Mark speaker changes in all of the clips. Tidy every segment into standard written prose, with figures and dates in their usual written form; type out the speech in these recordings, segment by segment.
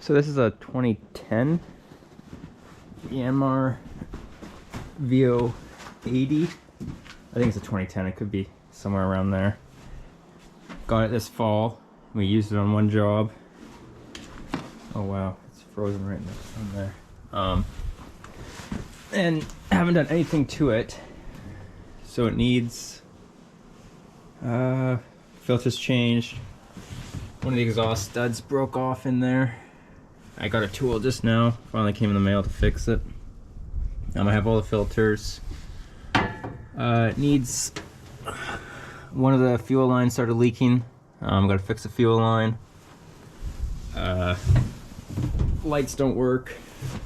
Speaker 1: So this is a 2010 Yanmar VO80. I think it's a 2010, it could be somewhere around there. Got it this fall. We used it on one job. Oh wow, it's frozen right in there. And haven't done anything to it. So it needs filters changed. One of the exhaust studs broke off in there. I got a tool just now, finally came in the mail to fix it. I have all the filters. It needs, one of the fuel lines started leaking. Gotta fix the fuel line. Lights don't work.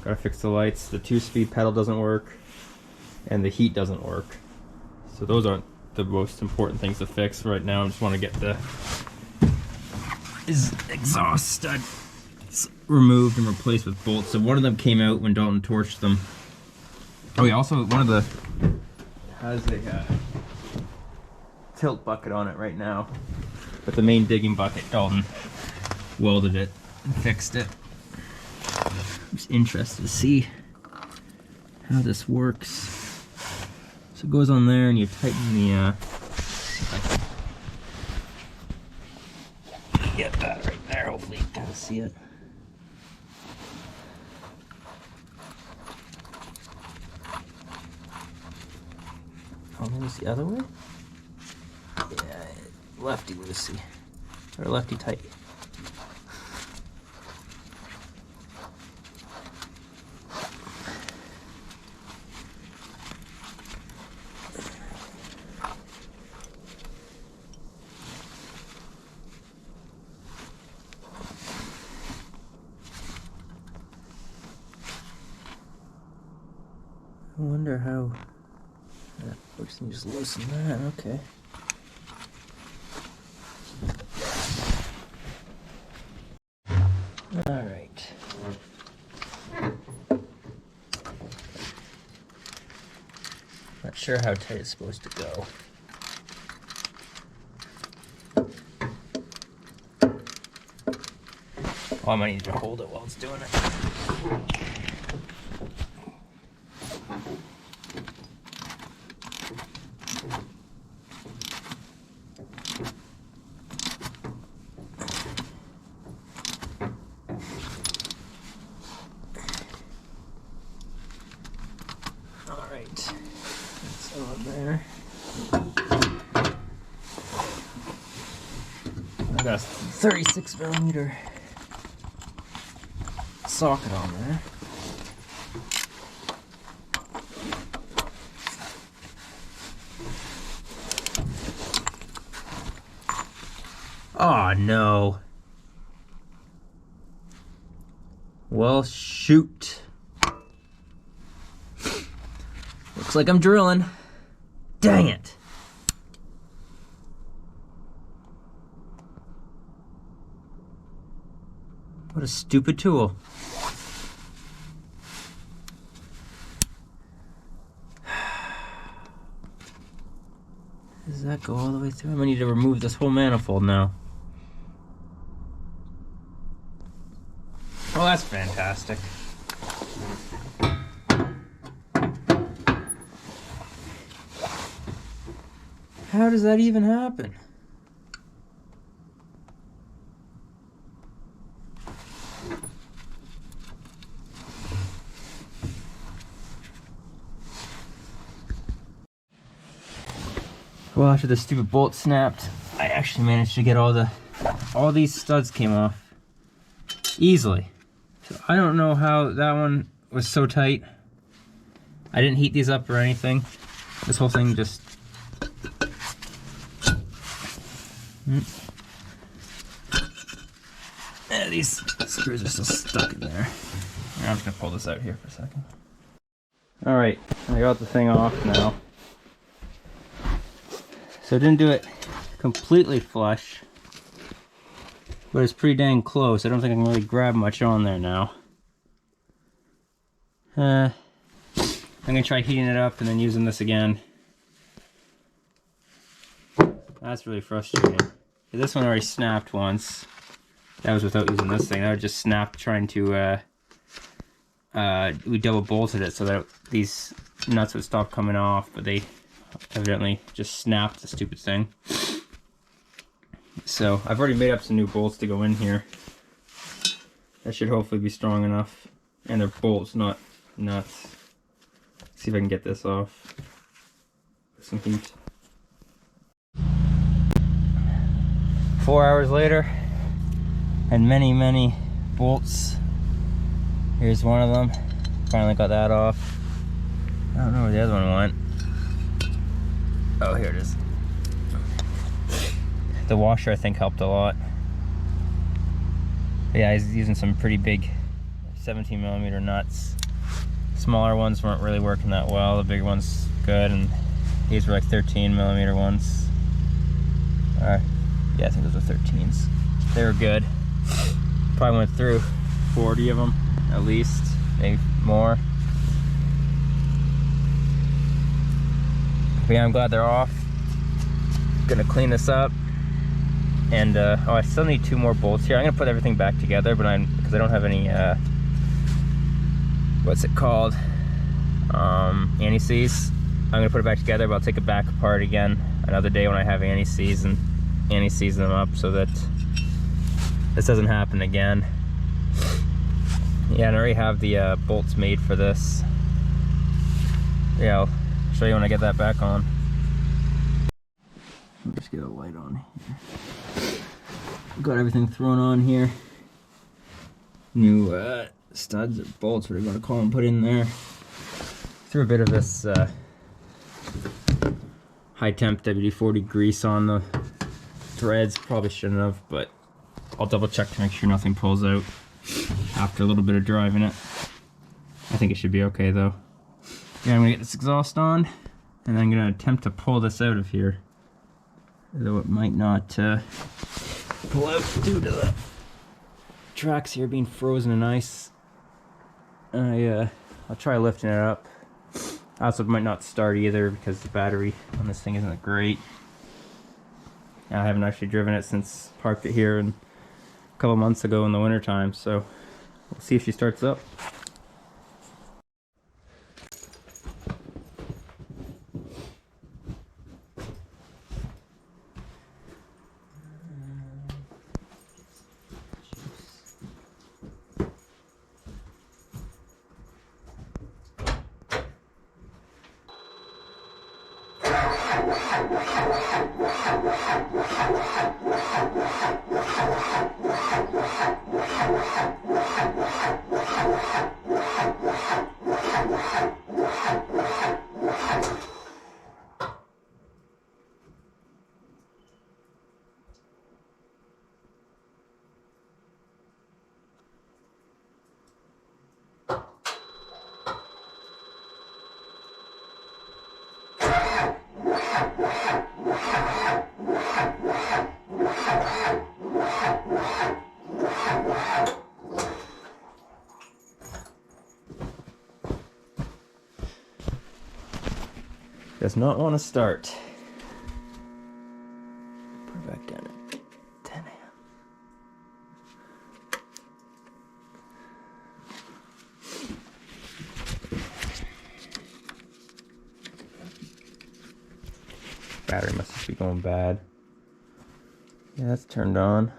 Speaker 1: Gotta fix the lights. The 2-speed pedal doesn't work. And the heat doesn't work. So those aren't the most important things to fix right now. I just want to get the exhaust stud removed and replaced with bolts. So one of them came out when Dalton torched them. Oh yeah, also one of the has a tilt bucket on it right now. But the main digging bucket, Dalton welded it and fixed it. I'm just interested to see how this works. So it goes on there and you tighten the get that right there, hopefully you can see it. Oh, maybe it's the other way? Yeah, lefty loosey. Or lefty tight. I wonder how that works. And just loosen that. Okay. All right. Not sure how tight it's supposed to go. Oh, I might need to hold it while it's doing it. That's on there. I got a 36mm socket on there. Oh no. Well, shoot. Looks like I'm drilling. Dang it. What a stupid tool. Does that go all the way through? I'm gonna need to remove this whole manifold now. Oh, that's fantastic. How does that even happen? Well, after the stupid bolt snapped, I actually managed to get all these studs came off easily. So I don't know how that one was so tight. I didn't heat these up or anything. This whole thing just yeah, these screws are still stuck in there. I'm just gonna pull this out here for a second. Alright, I got the thing off now. So I didn't do it completely flush, but it's pretty dang close. I don't think I can really grab much on there now. I'm gonna try heating it up and then using this again. That's really frustrating. This one already snapped once. That was without using this thing. That would just snap trying to, we double bolted it so that these nuts would stop coming off, but they evidently just snapped the stupid thing. So I've already made up some new bolts to go in here. That should hopefully be strong enough. And they're bolts, not nuts. Let's see if I can get this off with some heat. 4 hours later, and many bolts. Here's one of them. Finally got that off. I don't know where the other one went. Oh, here it is. The washer, I think, helped a lot. But yeah, he's using some pretty big 17mm nuts. Smaller ones weren't really working that well. The bigger ones good, and these were like 13mm ones. Yeah, I think those were 13s. They were good. Probably went through 40 of them at least, maybe more. But yeah, I'm glad they're off. Gonna clean this up, and oh, I still need 2 more bolts here. I'm gonna put everything back together, but because I don't have any what's it called, anti-seize. I'm gonna put it back together, but I'll take it back apart again another day when I have anti-seize and anti-seize them up so that this doesn't happen again. Yeah, and I already have the bolts made for this. Yeah, I'll show you when I get that back on. I'll just get a light on here. Got everything thrown on here. New studs or bolts, whatever you want to call them, put in there. Threw a bit of this high temp WD-40 grease on the threads. Probably shouldn't have, but I'll double check to make sure nothing pulls out after a little bit of driving it. I think it should be okay though. Yeah, I'm gonna get this exhaust on, and I'm gonna attempt to pull this out of here, though it might not pull out due to the tracks here being frozen in ice. I'll try lifting it up. Also, it might not start either because the battery on this thing isn't great. I haven't actually driven it since parked it here a couple months ago in the winter time, so we'll see if she starts up. Does not want to start. Put it back down at 10 a.m. Battery must just be going bad. Yeah, that's turned on.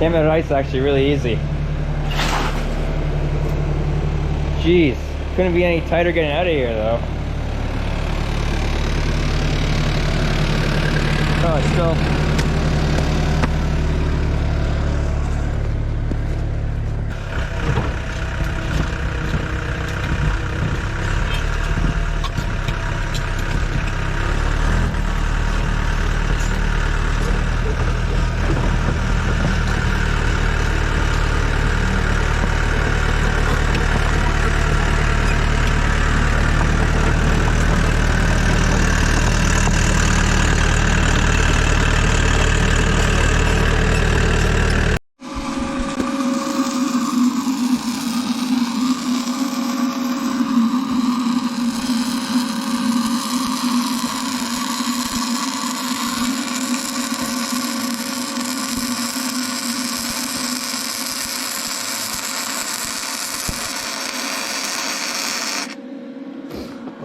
Speaker 1: Came out ice actually really easy. Jeez, couldn't be any tighter getting out of here though. Oh, it's still...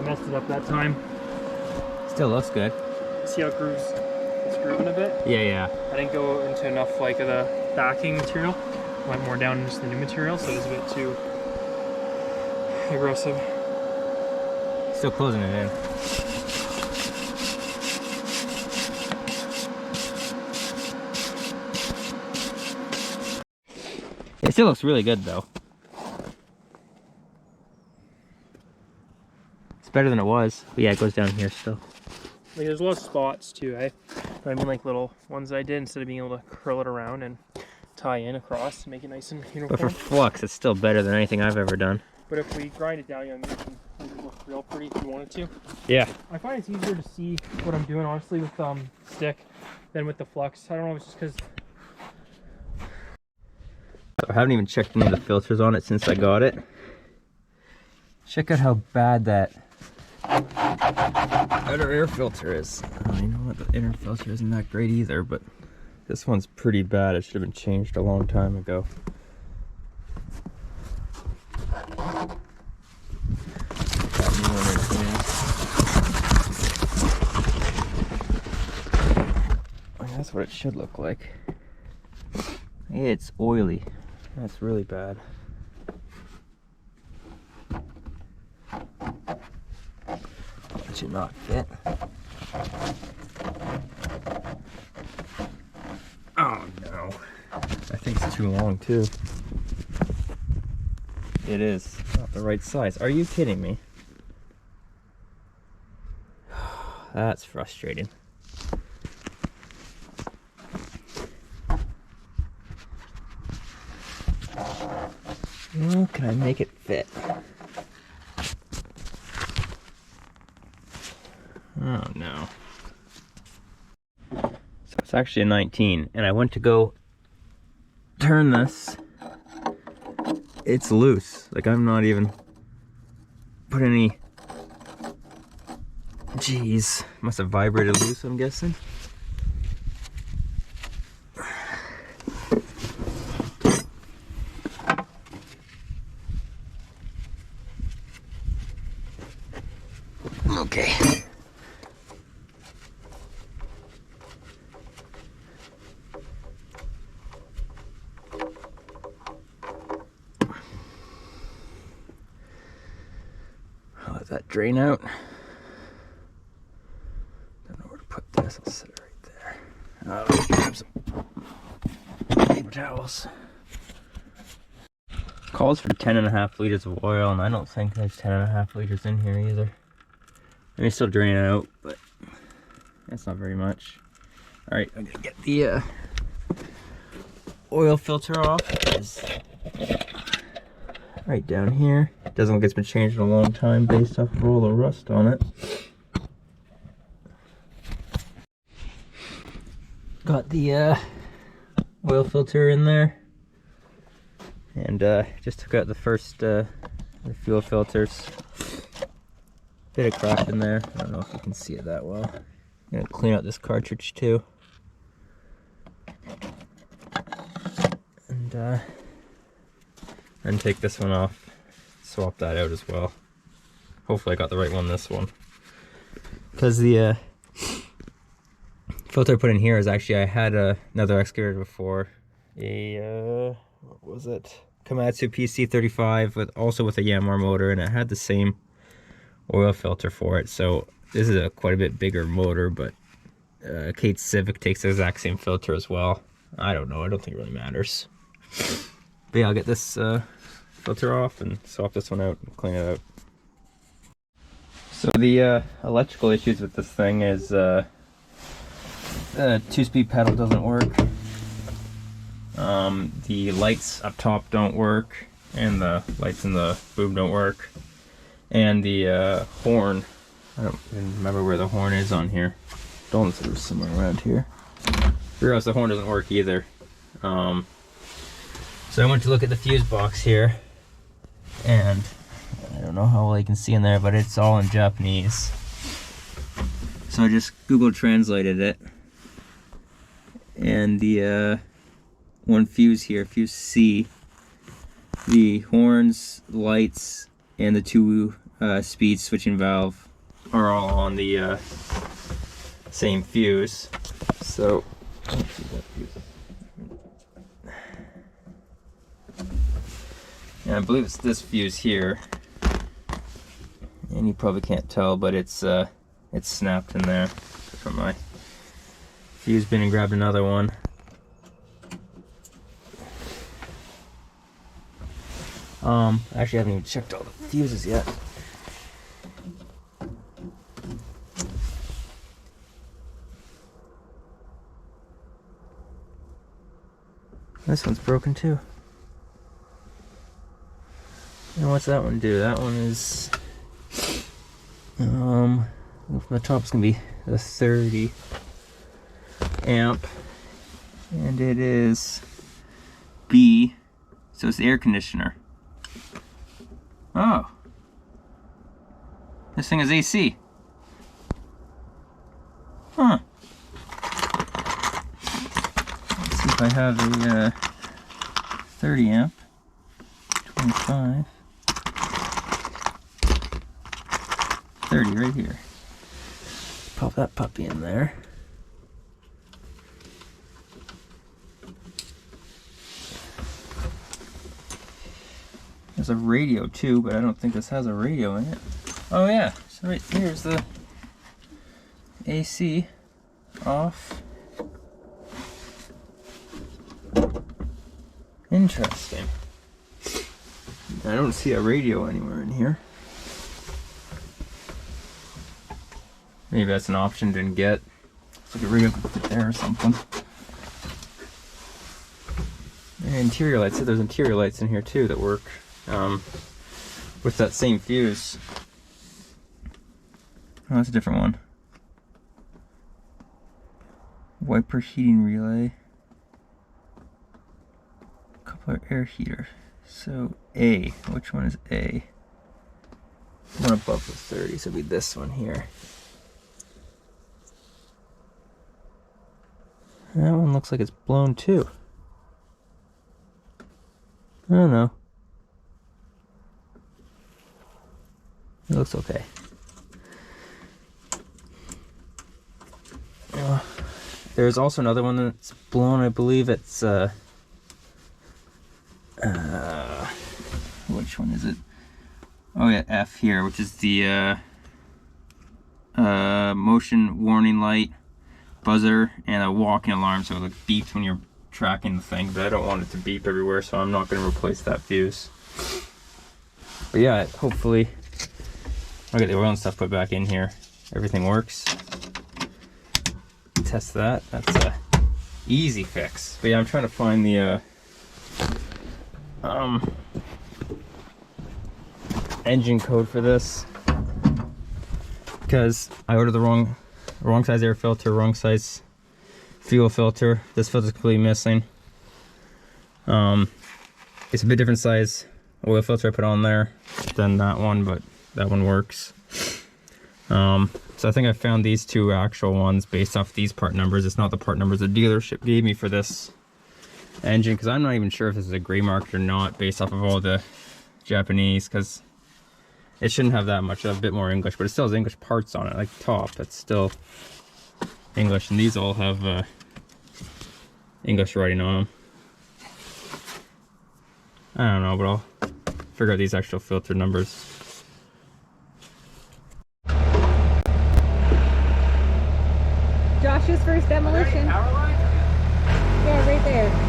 Speaker 2: Messed it up that time.
Speaker 1: Still looks good.
Speaker 2: See how it grooves? It's grooving a bit.
Speaker 1: Yeah.
Speaker 2: I didn't go into enough like of the backing material. Went more down into the new material, so it was a bit too aggressive.
Speaker 1: Still closing it in. It still looks really good though. It's better than it was. But yeah, it goes down here still.
Speaker 2: Like there's a lot of spots too, eh? But I mean like little ones that I did instead of being able to curl it around and tie in across to make it nice and uniform.
Speaker 1: But for flux, it's still better than anything I've ever done.
Speaker 2: But if we grind it down, you know, you can make it look real pretty if you wanted to.
Speaker 1: Yeah.
Speaker 2: I find it's easier to see what I'm doing honestly with stick than with the flux. I don't know, it's just because
Speaker 1: I haven't even checked any of the filters on it since I got it. Check out how bad that outer air filter is. Oh, you know what? The inner filter isn't that great either, but this one's pretty bad. It should have been changed a long time ago. That's what it should look like. It's oily. That's really bad. That should not fit. Oh no. I think it's too long too. It is. Not the right size. Are you kidding me? That's frustrating. Well, can I make it fit? Oh no. So it's actually a 19, and I went to go turn this. It's loose. Like I'm not even put any. Jeez, must have vibrated loose, I'm guessing. Okay. I'll let that drain out. Don't know where to put this. I'll set it right there. I'll grab some paper towels. Calls for 10.5 liters of oil, and I don't think there's 10.5 liters in here either. I mean, still drain it out, but that's not very much. All right, I'm gonna get the oil filter off. It's right down here. It doesn't look like it's been changed in a long time based off of all the rust on it. Got the oil filter in there, and just took out the first the fuel filters. Bit of crap in there. I don't know if you can see it that well. I'm gonna clean out this cartridge too. And take this one off. Swap that out as well. Hopefully I got the right one this one. Because the filter I put in here is actually, I had another excavator before. a what was it? Komatsu PC35 with a Yanmar motor, and it had the same oil filter for it. So this is a quite a bit bigger motor, but Kate Civic takes the exact same filter as well. I don't know. I don't think it really matters. But yeah, I'll get this filter off and swap this one out and clean it out. So the electrical issues with this thing is the 2-speed pedal doesn't work. The lights up top don't work, and the lights in the boom don't work. And the horn, I don't even remember where the horn is on here. Don't think it was somewhere around here. Realize the horn doesn't work either. So I went to look at the fuse box here, and I don't know how well you can see in there, but it's all in Japanese. So I just Google translated it, and the one fuse here, fuse C, the horns, lights, and the 2-speed switching valve are all on the same fuse. So let's see what fuse. And I believe it's this fuse here, and you probably can't tell, but it's snapped in there. From my fuse bin and grabbed another one. Actually, I haven't even checked all the fuses yet. This one's broken too. And what's that one do? That one is from the top it's gonna be the 30 amp, and it is B, so it's the air conditioner. Oh, this thing is AC. Huh. Let's see if I have a 30 amp, 25, 30 right here. Pop that puppy in there. There's a radio too, but I don't think this has a radio in it. Oh yeah, so right here's the AC off. Interesting. I don't see a radio anywhere in here. Maybe that's an option didn't get. It's like a radio could fit there or something. And interior lights. So there's interior lights in here too that work with that same fuse. Oh, that's a different one. Wiper heating relay. Coupler air heater. So A. Which one is A? One above the 30, so it'll be this one here. That one looks like it's blown too. I don't know. It looks okay. There's also another one that's blown. I believe it's which one is it? Oh yeah, F here, which is the motion warning light, buzzer, and a walking alarm, so it like beeps when you're tracking the thing, but I don't want it to beep everywhere, so I'm not going to replace that fuse. But yeah, hopefully I'll get the oil and stuff put back in here. Everything works. Test that. That's a easy fix. But yeah, I'm trying to find the engine code for this, because I ordered the wrong size air filter, wrong size fuel filter. This filter's completely missing. It's a bit different size oil filter I put on there than that one, but that one works. So I think I found these two actual ones based off these part numbers. It's not the part numbers the dealership gave me for this engine, because I'm not even sure if this is a gray market or not based off of all the Japanese, because it shouldn't have that much, a bit more English, but it still has English parts on it, like top, that's still English, and these all have English writing on them. I don't know, but I'll figure out these actual filter numbers.
Speaker 3: Josh's first demolition.
Speaker 1: Power lines?
Speaker 3: Yeah, right there.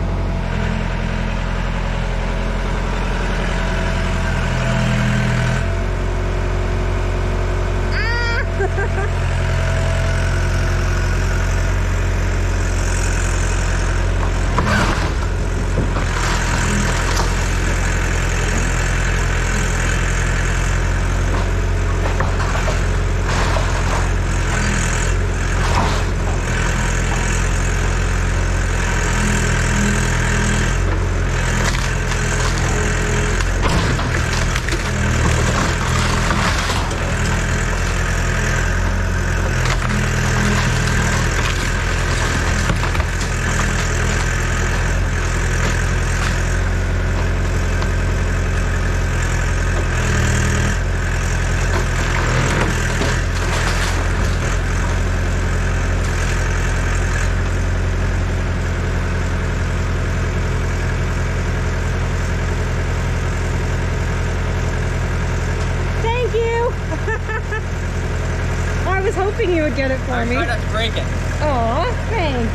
Speaker 3: I was hoping you would get it for me.
Speaker 1: Try not to break it.
Speaker 3: Aw, thanks.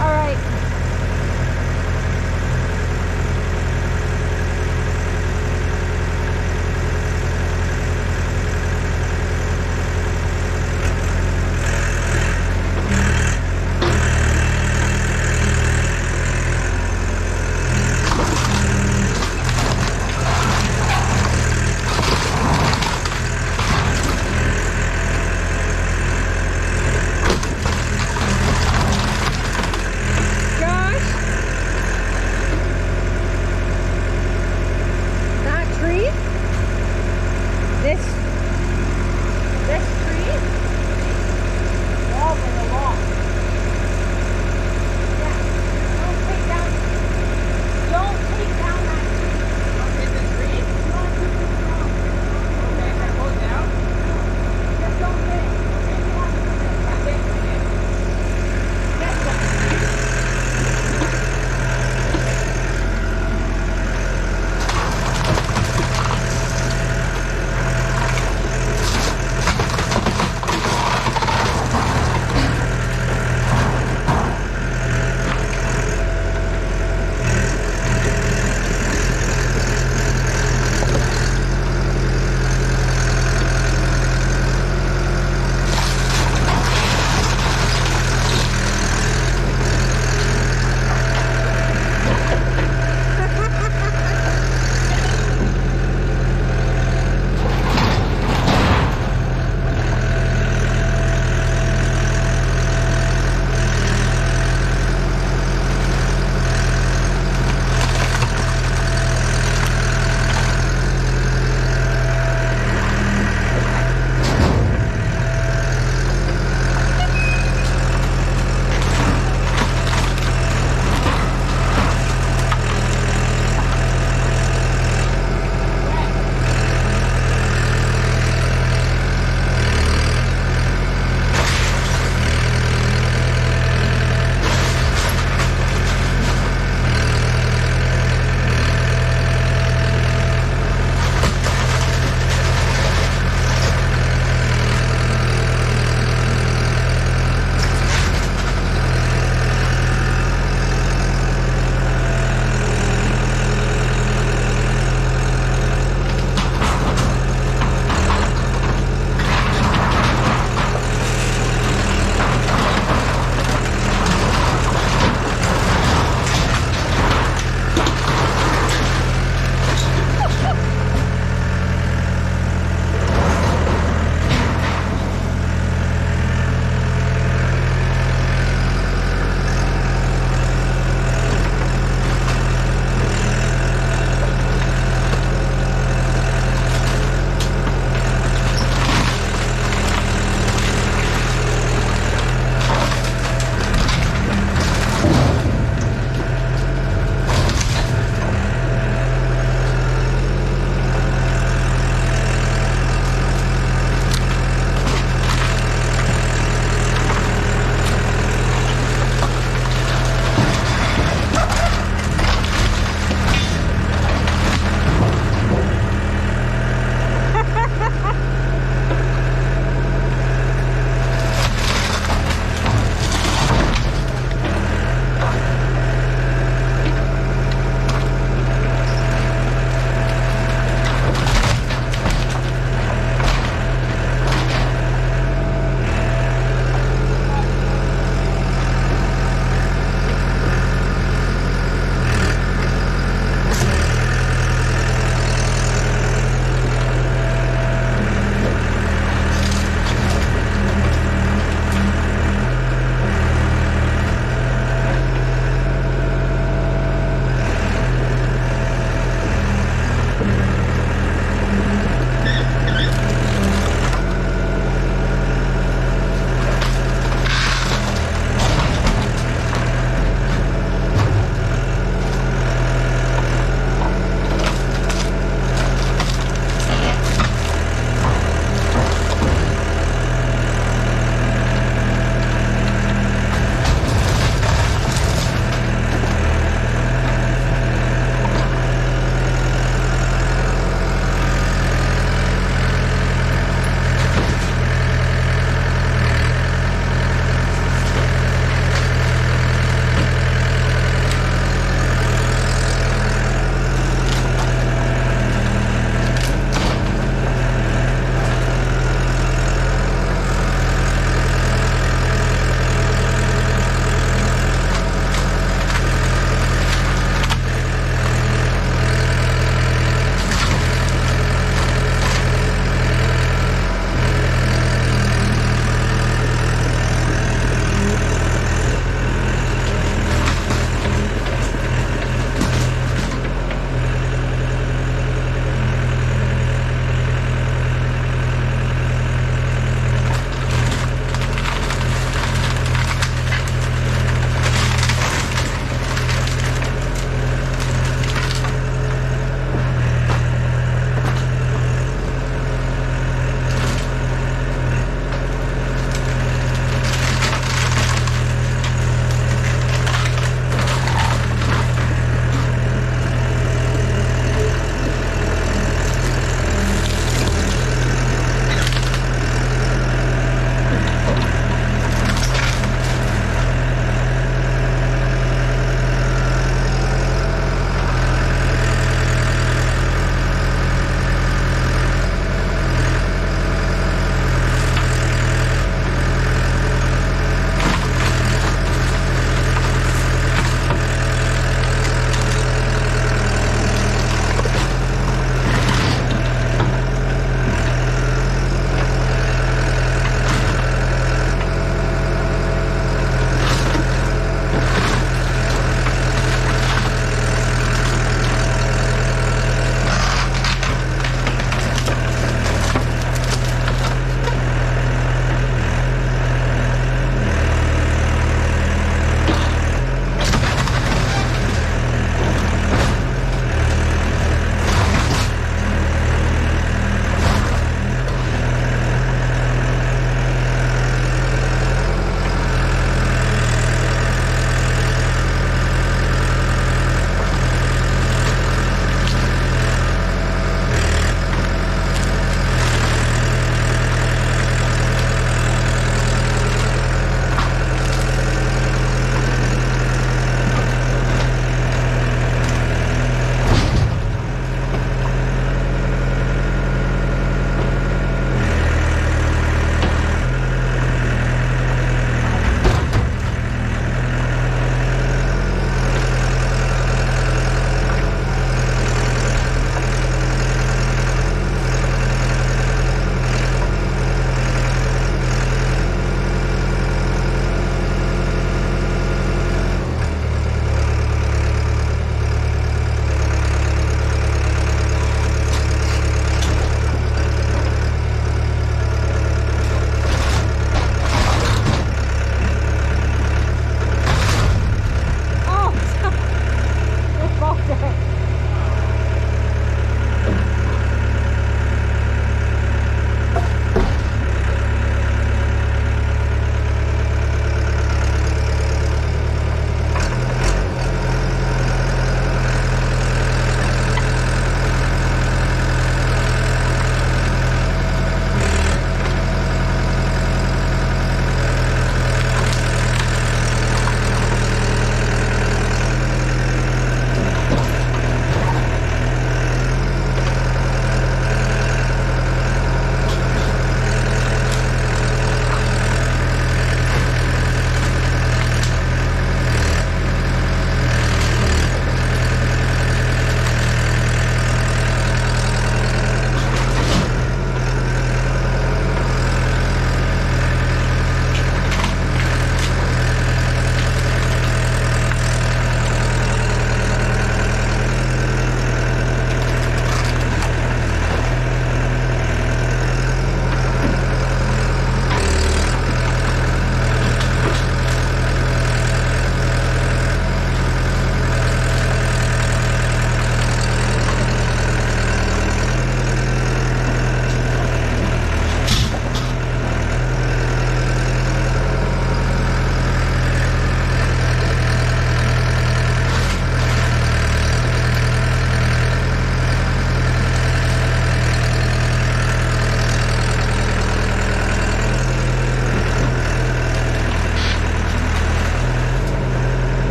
Speaker 3: All right.